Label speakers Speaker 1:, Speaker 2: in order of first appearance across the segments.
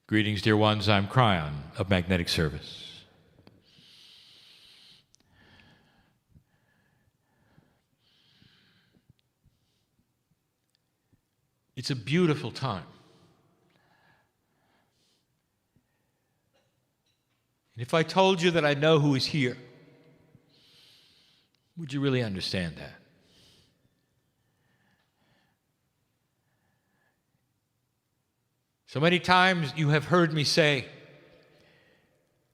Speaker 1: Greetings, dear ones. I'm Kryon of Magnetic Service. It's a beautiful time. And if I told you that I know who is here, would you really understand that? So many times you have heard me say,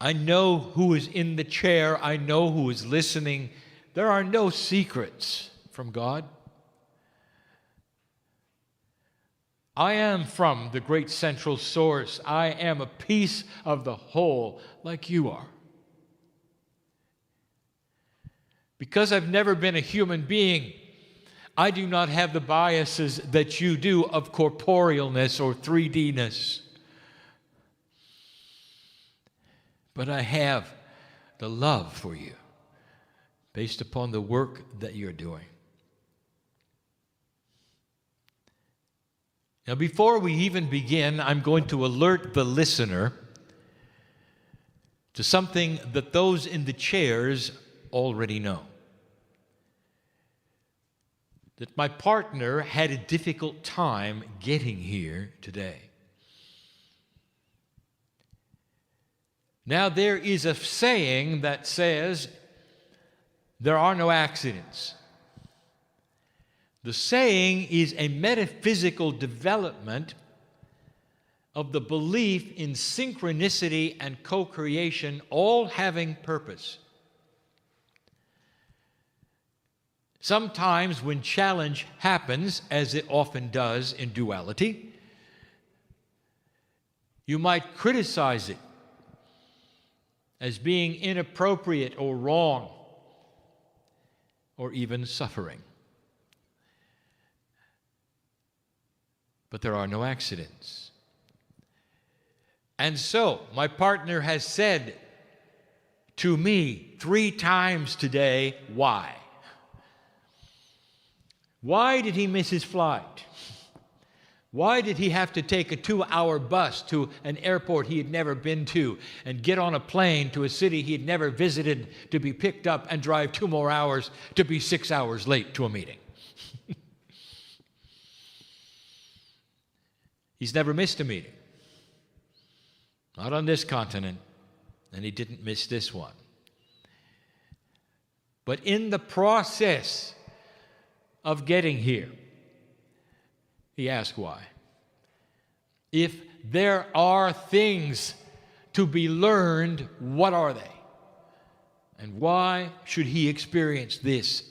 Speaker 1: I know who is in the chair, I know who is listening. There are no secrets from God. I am from the great central source. I am a piece of the whole, like you are. Because I've never been a human being, I do not have the biases that you do of corporealness or 3D-ness. But I have the love for you based upon the work that you're doing. Now, before we even begin, I'm going to alert the listener to something that those in the chairs already know. That my partner had a difficult time getting here today. Now, there is a saying that says, there are no accidents. The saying is a metaphysical development of the belief in synchronicity and co-creation, all having purpose. Sometimes when challenge happens, as it often does in duality, you might criticize it as being inappropriate or wrong, or even suffering. But there are no accidents. And so, my partner has said to me 3 times today, why? Why did he miss his flight? Why did he have to take a 2-hour bus to an airport he had never been to and get on a plane to a city he had never visited to be picked up and drive 2 more hours to be 6 hours late to a meeting? He's never missed a meeting. Not on this continent, and he didn't miss this one. But in the process of getting here, he asked why. If there are things to be learned, what are they? And why should he experience this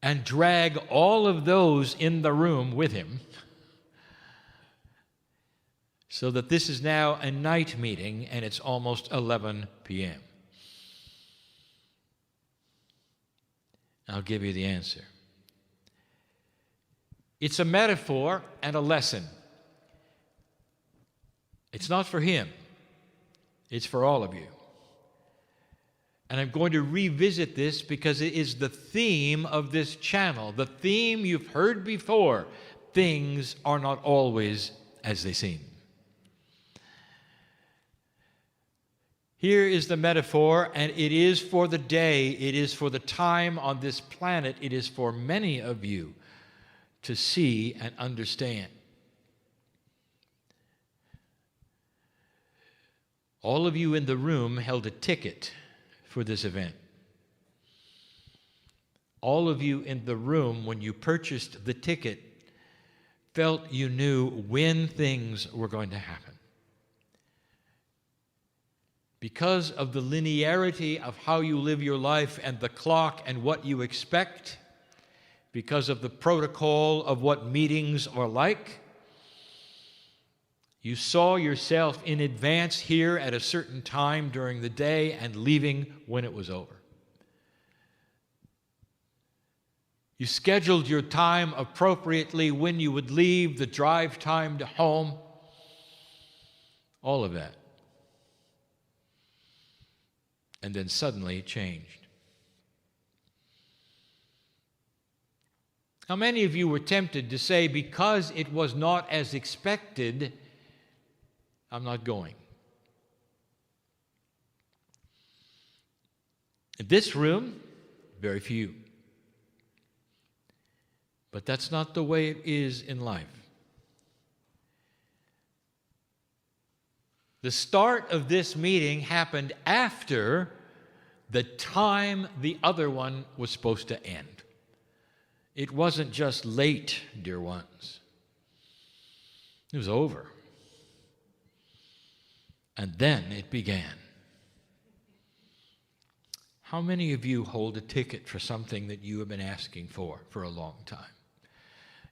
Speaker 1: and drag all of those in the room with him so that this is now a night meeting and it's almost 11 p.m.? I'll give you the answer. It's a metaphor and a lesson. It's not for him. It's for all of you. And I'm going to revisit this because it is the theme of this channel. The theme you've heard before. Things are not always as they seem. Here is the metaphor, and it is for the day, it is for the time on this planet, it is for many of you to see and understand. All of you in the room held a ticket for this event. All of you in the room, when you purchased the ticket, felt you knew when things were going to happen. Because of the linearity of how you live your life and the clock and what you expect, because of the protocol of what meetings are like, you saw yourself in advance here at a certain time during the day and leaving when it was over. You scheduled your time appropriately when you would leave, the drive time to home, all of that. And then suddenly it changed. How many of you were tempted to say, because it was not as expected, I'm not going. In this room, very few. But that's not the way it is in life. The start of this meeting happened after the time the other one was supposed to end. It wasn't just late, dear ones. It was over. And then it began. How many of you hold a ticket for something that you have been asking for a long time?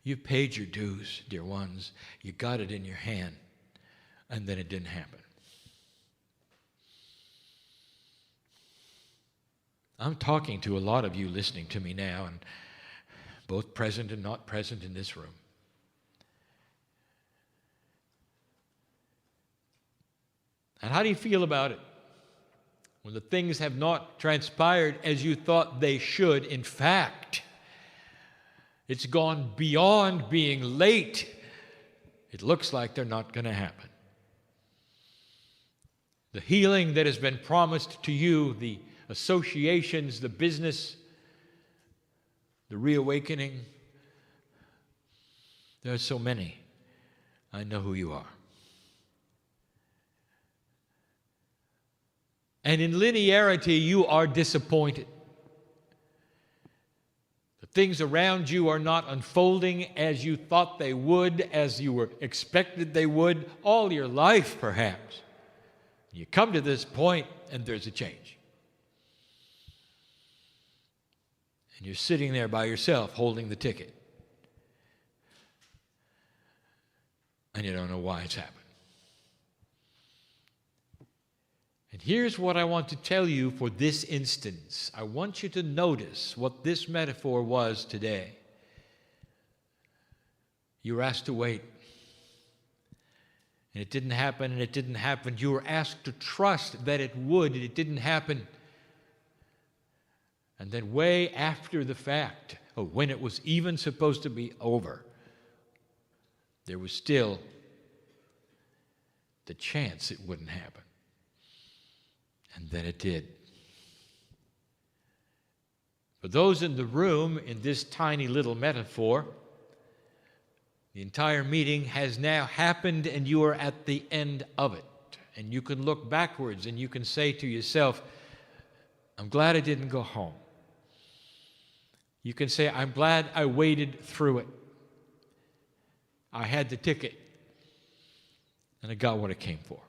Speaker 1: You've paid your dues, dear ones. You got it in your hand, and then it didn't happen. I'm talking to a lot of you listening to me now, and both present and not present in this room. And how do you feel about it when the things have not transpired as you thought they should? In fact, it's gone beyond being late. It looks like they're not going to happen. The healing that has been promised to you, the associations, the business, the reawakening, there are so many. I know who you are. And in linearity, you are disappointed. The things around you are not unfolding as you thought they would, as you were expected they would, all your life perhaps. You come to this point and there's a change. And you're sitting there by yourself holding the ticket. And you don't know why it's happened. And here's what I want to tell you for this instance. I want you to notice what this metaphor was today. You were asked to wait. And it didn't happen, and it didn't happen. You were asked to trust that it would, and it didn't happen. And then way after the fact, when it was even supposed to be over, there was still the chance it wouldn't happen. And then it did. For those in the room, in this tiny little metaphor, the entire meeting has now happened and you are at the end of it. And you can look backwards and you can say to yourself, I'm glad I didn't go home. You can say, I'm glad I waited through it. I had the ticket and I got what I came for.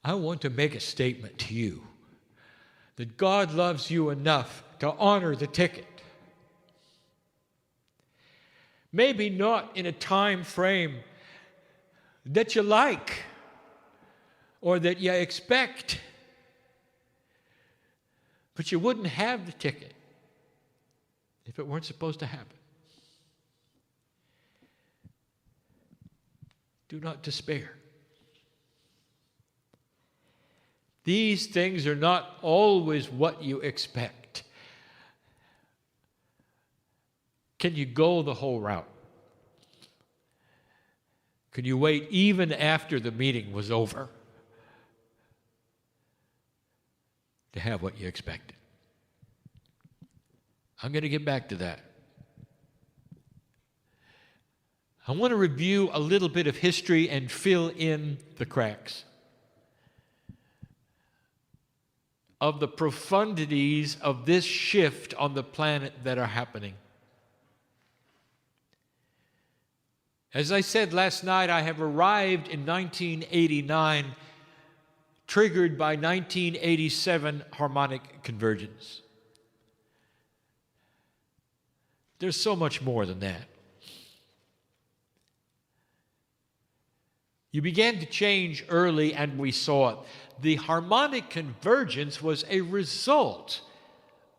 Speaker 1: I want to make a statement to you that God loves you enough to honor the ticket. Maybe not in a time frame that you like or that you expect, but you wouldn't have the ticket if it weren't supposed to happen. Do not despair. These things are not always what you expect. Can you go the whole route? Could you wait even after the meeting was over to have what you expected? I'm going to get back to that. I want to review a little bit of history and fill in the cracks of the profundities of this shift on the planet that are happening. As I said last night, I have arrived in 1989, triggered by 1987 harmonic convergence. There's so much more than that. You began to change early, and we saw it. The harmonic convergence was a result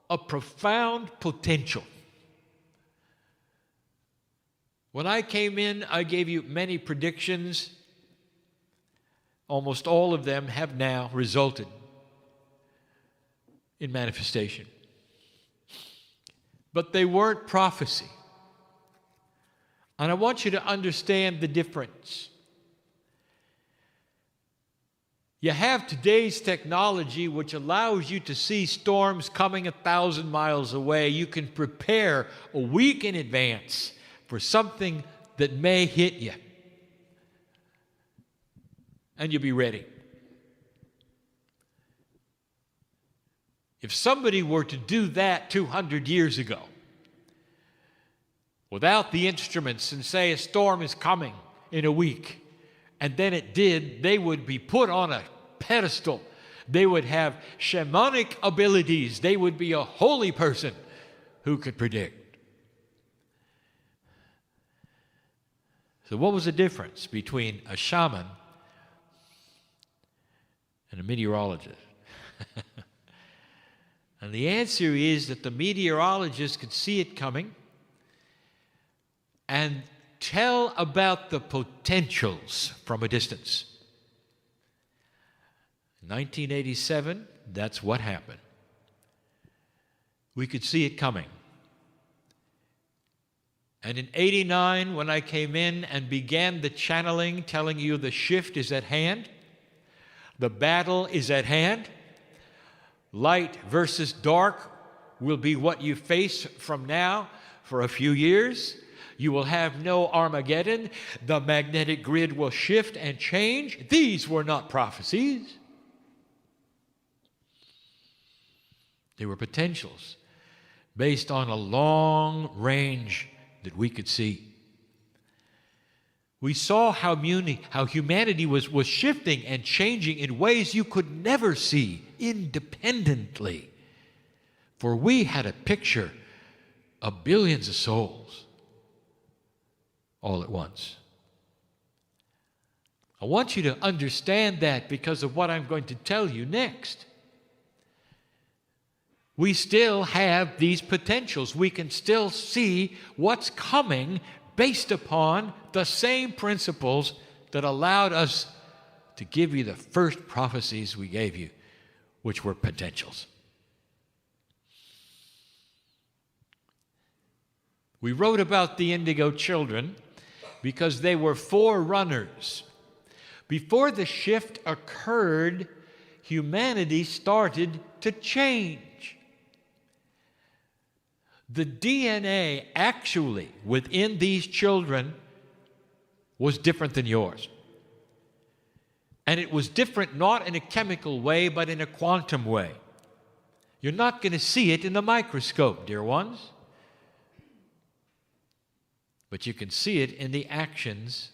Speaker 1: of profound potential. When I came in, I gave you many predictions. Almost all of them have now resulted in manifestation. But they weren't prophecy. And I want you to understand the difference. You have today's technology which allows you to see storms coming 1,000 miles away. You can prepare a week in advance for something that may hit you. And you'll be ready. If somebody were to do that 200 years ago, without the instruments, and say a storm is coming in a week, and then it did, they would be put on a pedestal. They would have shamanic abilities. They would be a holy person who could predict. So what was the difference between a shaman and a meteorologist? And the answer is that the meteorologist could see it coming and tell about the potentials from a distance. In 1987, that's what happened. We could see it coming. And in 89, when I came in and began the channeling, telling you the shift is at hand, the battle is at hand, light versus dark will be what you face from now for a few years. You will have no Armageddon. The magnetic grid will shift and change. These were not prophecies. They were potentials based on a long range that we could see. We saw how humanity was shifting and changing in ways you could never see independently. For we had a picture of billions of souls all at once. I want you to understand that because of what I'm going to tell you next. We still have these potentials. We can still see what's coming based upon the same principles that allowed us to give you the first prophecies we gave you, which were potentials. We wrote about the indigo children because they were forerunners. Before the shift occurred, humanity started to change. The DNA actually within these children was different than yours. And it was different not in a chemical way, but in a quantum way. You're not going to see it in the microscope, dear ones. But you can see it in the actions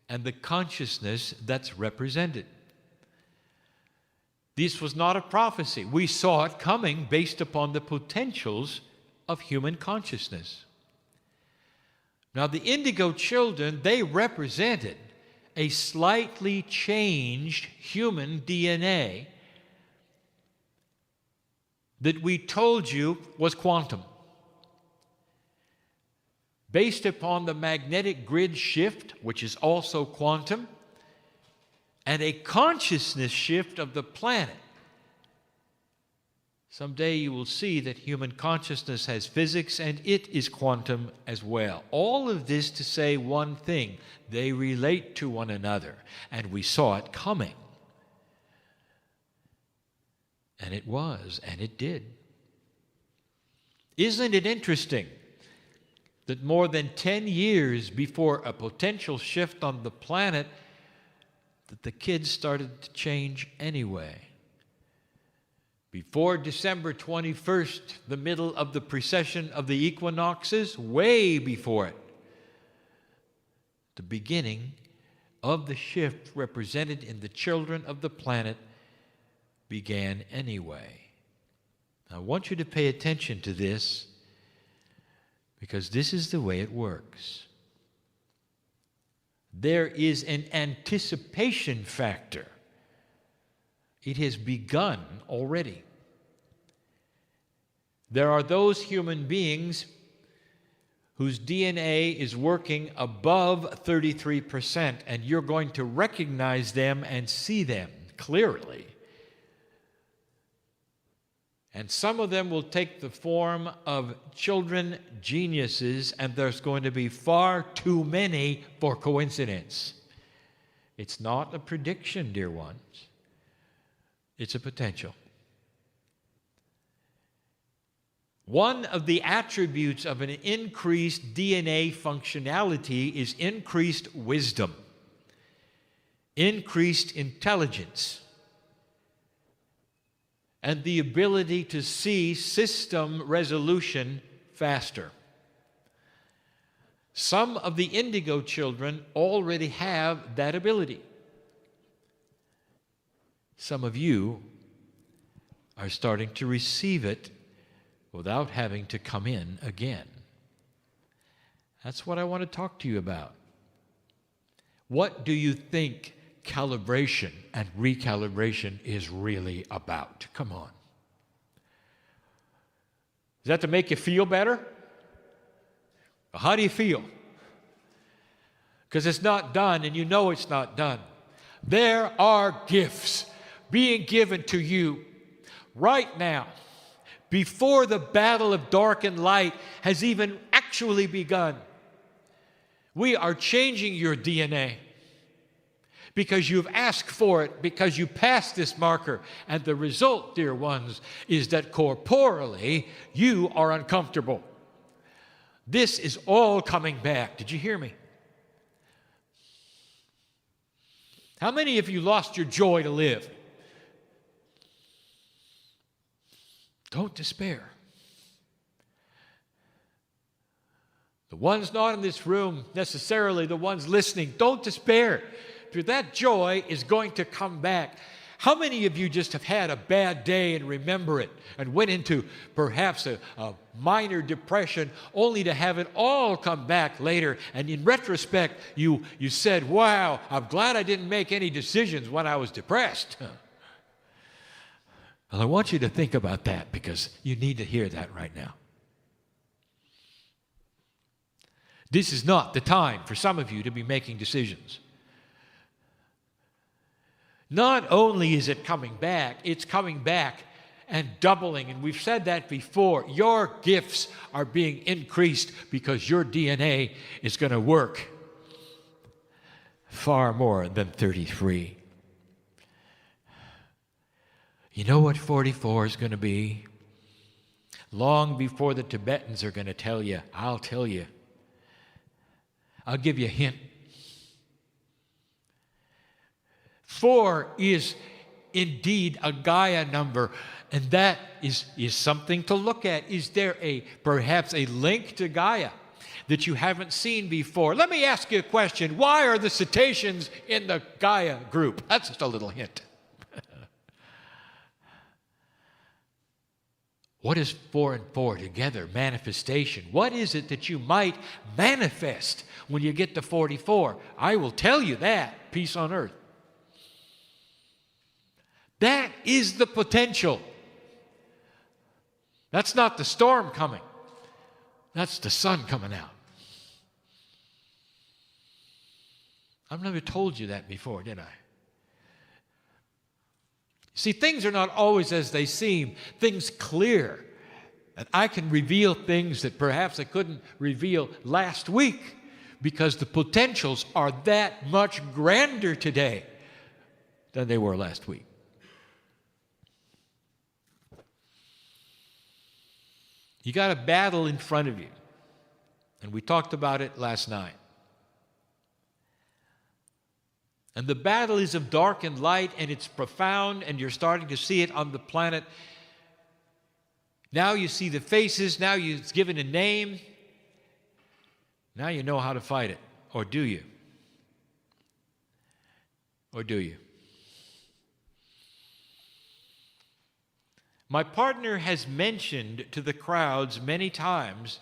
Speaker 1: and the consciousness that's represented. This was not a prophecy. We saw it coming based upon the potentials of human consciousness. Now, the indigo children, they represented a slightly changed human DNA that we told you was quantum. Based upon the magnetic grid shift, which is also quantum, and a consciousness shift of the planet. Someday you will see that human consciousness has physics and it is quantum as well. All of this to say one thing: they relate to one another, and we saw it coming. And it was, and it did. Isn't it interesting that more than 10 years before a potential shift on the planet, that the kids started to change anyway? Before December 21st, the middle of the precession of the equinoxes, way before it, the beginning of the shift represented in the children of the planet began anyway. I want you to pay attention to this, because this is the way it works. There is an anticipation factor. It has begun already. There are those human beings whose DNA is working above 33%, and you're going to recognize them and see them clearly. And some of them will take the form of children geniuses, and there's going to be far too many for coincidence. It's not a prediction, dear ones. It's a potential. One of the attributes of an increased DNA functionality is increased wisdom, increased intelligence, and the ability to see system resolution faster. Some of the indigo children already have that ability. Some of you are starting to receive it without having to come in again. That's what I want to talk to you about. What do you think calibration and recalibration is really about? Come on. Is that to make you feel better? How do you feel? Because it's not done, and you know it's not done. There are gifts being given to you right now, before the battle of dark and light has even actually begun. We are changing your DNA because you've asked for it, because you passed this marker. And the result, dear ones, is that corporally you are uncomfortable. This is all coming back. Did you hear me? How many of you lost your joy to live? Don't despair. The ones not in this room, necessarily the ones listening, don't despair. For that joy is going to come back. How many of you just have had a bad day and remember it and went into perhaps a minor depression only to have it all come back later? And in retrospect, you said, wow, I'm glad I didn't make any decisions when I was depressed. Well, I want you to think about that because you need to hear that right now. This is not the time for some of you to be making decisions. Not only is it coming back, it's coming back and doubling. And we've said that before. Your gifts are being increased because your DNA is going to work far more than 33. You know what 44 is going to be? Long before the Tibetans are going to tell you, I'll tell you. I'll give you a hint. 4 is indeed a Gaia number, and that is something to look at. Is there perhaps a link to Gaia that you haven't seen before? Let me ask you a question. Why are the cetaceans in the Gaia group? That's just a little hint. What is 4 and 4 together? Manifestation. What is it that you might manifest when you get to 44? I will tell you that. Peace on earth. That is the potential. That's not the storm coming. That's the sun coming out. I've never told you that before, did I? See, things are not always as they seem. Things clear. And I can reveal things that perhaps I couldn't reveal last week because the potentials are that much grander today than they were last week. You got a battle in front of you. And we talked about it last night. And the battle is of dark and light, and it's profound, and you're starting to see it on the planet. Now you see the faces, now you've given a name. Now you know how to fight it. Or do you? Or do you? My partner has mentioned to the crowds many times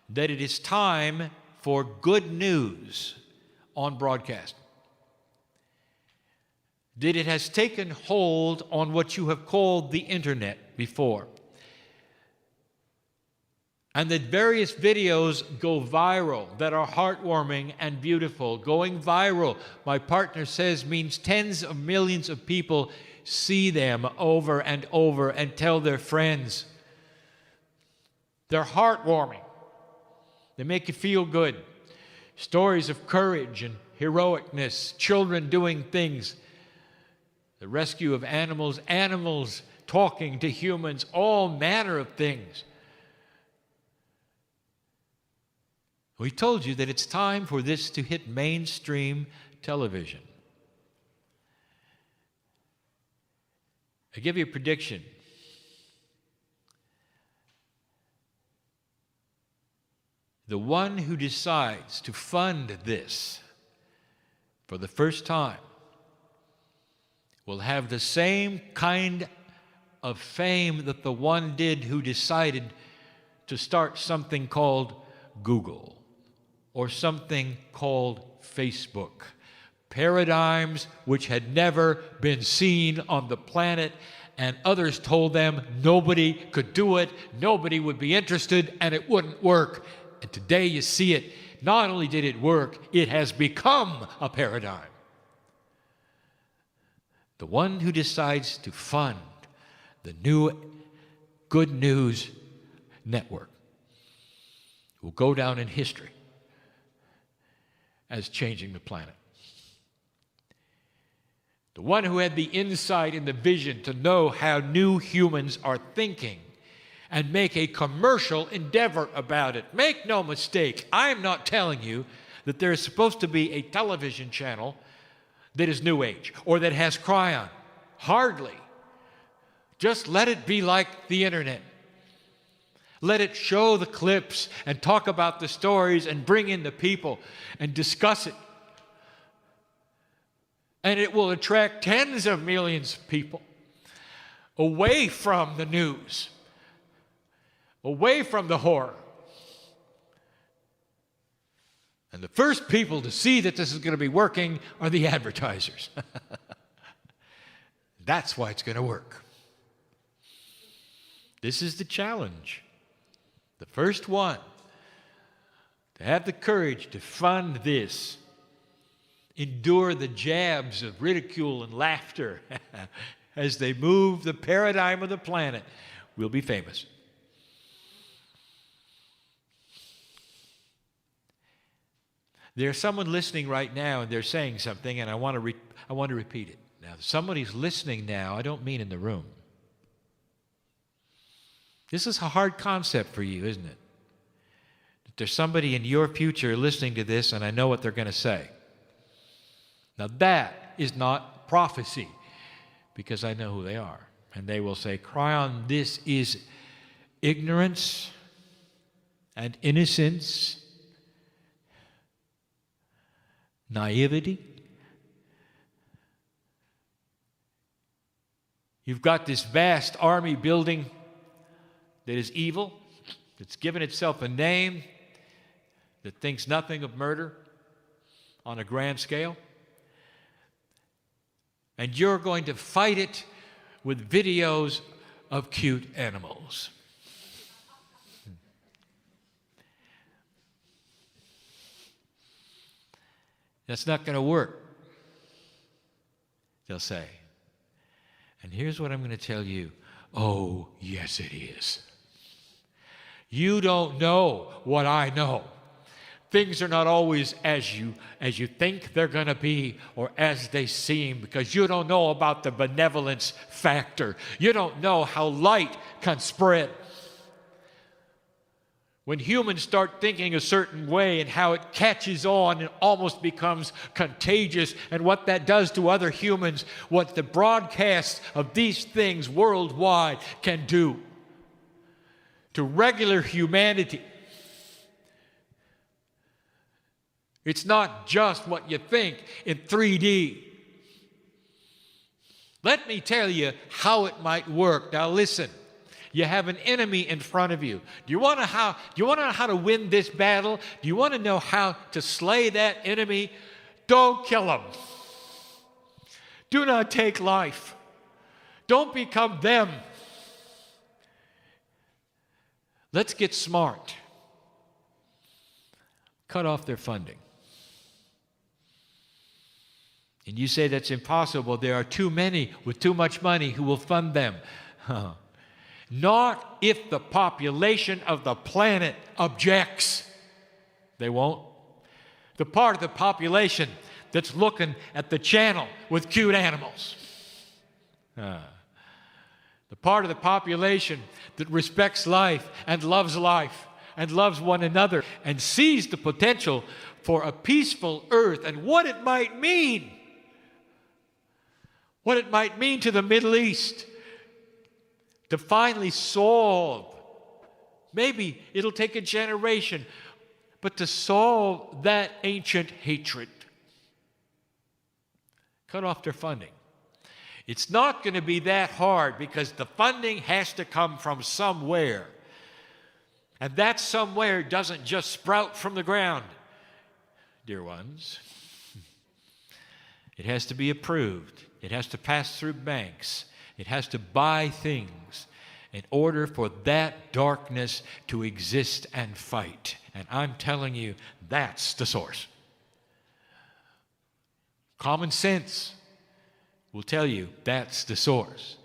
Speaker 1: that it is time for good news on broadcast. That it has taken hold on what you have called the internet before. And that various videos go viral that are heartwarming and beautiful. Going viral, my partner says, means tens of millions of people see them over and over and tell their friends. They're heartwarming. They make you feel good. Stories of courage and heroicness, children doing things the rescue of animals, animals talking to humans, all manner of things. We told you that it's time for this to hit mainstream television. I give you a prediction. The one who decides to fund this for the first time will have the same kind of fame that the one did who decided to start something called Google or something called Facebook. Paradigms which had never been seen on the planet, and others told them nobody could do it, nobody would be interested, and it wouldn't work. And today you see it. Not only did it work, it has become a paradigm. The one who decides to fund the new Good News Network will go down in history as changing the planet. The one who had the insight and the vision to know how new humans are thinking and make a commercial endeavor about it. Make no mistake, I'm not telling you that there is supposed to be a television channel that is New Age or that has Kryon. Hardly. Just let it be like the internet. Let it show the clips and talk about the stories and bring in the people and discuss it. And it will attract tens of millions of people away from the news, away from the horror. And the first people to see that this is going to be working are the advertisers. That's why it's going to work. This is the challenge. The first one to have the courage to fund this, endure the jabs of ridicule and laughter as they move the paradigm of the planet, will be famous. There's someone listening right now, and they're saying something, and I want to repeat it. Now, somebody's listening now. I don't mean in the room. This is a hard concept for you, isn't it? That there's somebody in your future listening to this, and I know what they're going to say. Now, that is not prophecy, because I know who they are. And they will say, Kryon, this is ignorance and innocence, naivety. You've got this vast army building that is evil, that's given itself a name, that thinks nothing of murder on a grand scale. And you're going to fight it with videos of cute animals. That's not going to work, they'll say. And here's what I'm going to tell you. Oh, yes, it is. You don't know what I know. Things are not always as you think they're going to be or as they seem, because you don't know about the benevolence factor. You don't know how light can spread. When humans start thinking a certain way and how it catches on and almost becomes contagious, and what that does to other humans, what the broadcasts of these things worldwide can do to regular humanity. It's not just what you think in 3D. Let me tell you how it might work. Now listen, you have an enemy in front of you. Do you want to know how to win this battle? Do you want to know how to slay that enemy? Don't kill him. Do not take life. Don't become them. Let's get smart. Cut off their funding. And you say that's impossible. There are too many with too much money who will fund them. Not if the population of the planet objects. They won't. The part of the population that's looking at the channel with cute animals. The part of the population that respects life and loves one another and sees the potential for a peaceful earth and what it might mean. What it might mean to the Middle East to finally solve. Maybe it'll take a generation, but to solve that ancient hatred. Cut off their funding. It's not going to be that hard because the funding has to come from somewhere. And that somewhere doesn't just sprout from the ground, dear ones. It has to be approved. It has to pass through banks. It has to buy things in order for that darkness to exist and fight. And I'm telling you, that's the source. Common sense will tell you that's the source.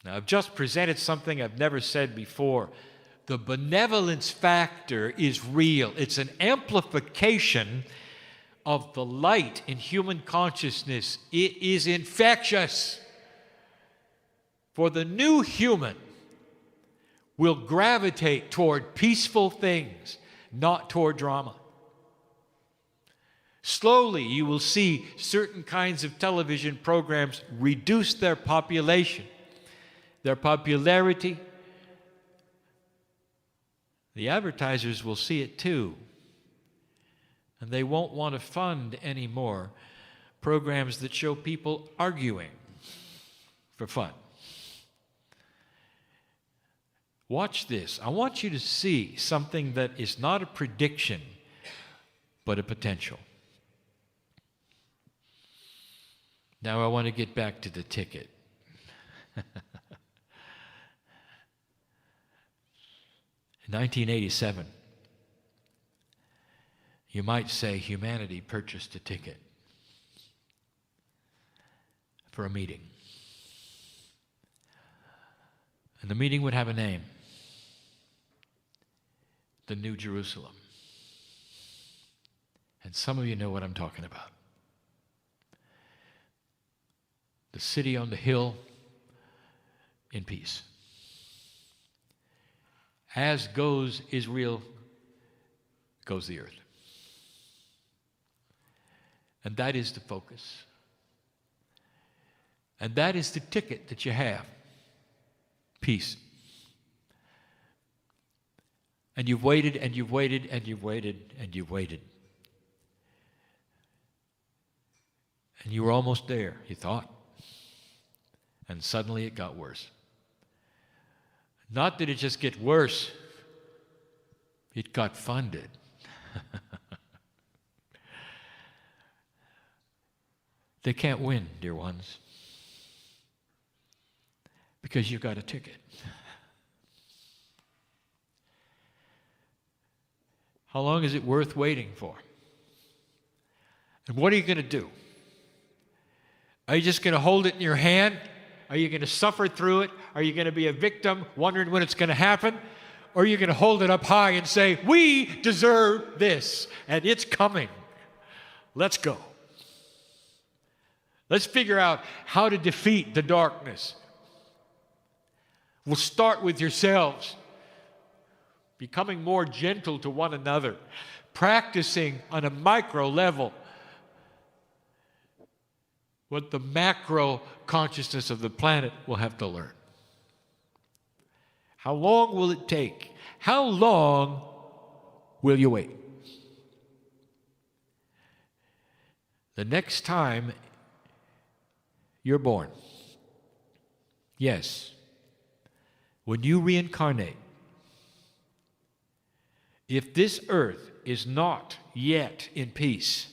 Speaker 1: Now, I've just presented something I've never said before. The benevolence factor is real. It's an amplification of the light in human consciousness. It is infectious. For the new human will gravitate toward peaceful things, not toward drama. Slowly, you will see certain kinds of television programs reduce their population, their popularity. The advertisers will see it too. And they won't want to fund anymore programs that show people arguing for fun. Watch this. I want you to see something that is not a prediction, but a potential. Now I want to get back to the ticket. In 1987, you might say humanity purchased a ticket for a meeting. And the meeting would have a name: the New Jerusalem. And some of you know what I'm talking about. The city on the hill in peace. As goes Israel, goes the earth. And that is the focus. And that is the ticket that you have. Peace. And you've waited, and you've waited, and you've waited, and you've waited. And you were almost there, you thought. And suddenly it got worse. Not that it just get worse, it got funded. They can't win, dear ones, because you got a ticket. How long is it worth waiting for? And what are you going to do? Are you just going to hold it in your hand? Are you going to suffer through it? Are you going to be a victim wondering when it's going to happen? Or are you going to hold it up high and say, we deserve this, and it's coming. Let's go. Let's figure out how to defeat the darkness. We'll start with yourselves, becoming more gentle to one another, practicing on a micro level what the macro consciousness of the planet will have to learn. How long will it take? How long will you wait? The next time you're born, yes, when you reincarnate, if this earth is not yet in peace,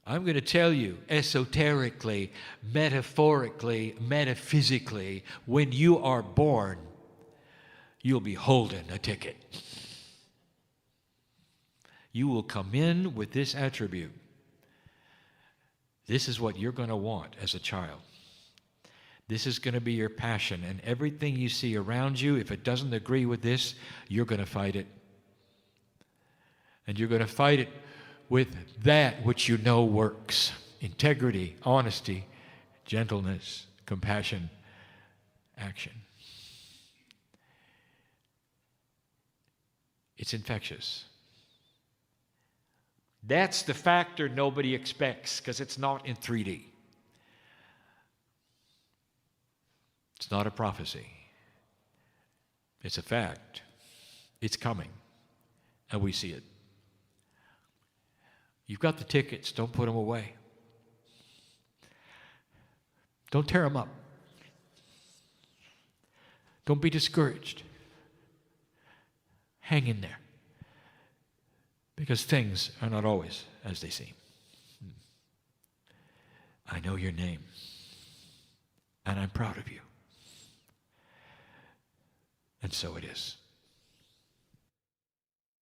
Speaker 1: I'm going to tell you esoterically, metaphorically, metaphysically, when you are born, you'll be holding a ticket. You will come in with this attribute. This is what you're going to want as a child. This is going to be your passion, and everything you see around you, if it doesn't agree with this, you're going to fight it. And you're going to fight it with that which you know works integrity, honesty, gentleness, compassion, action. It's infectious. That's the factor nobody expects because it's not in 3D. It's not a prophecy. It's a fact. It's coming. And we see it. You've got the tickets. Don't put them away. Don't tear them up. Don't be discouraged. Hang in there. Because things are not always as they seem. I know your name. And I'm proud of you. And so it is.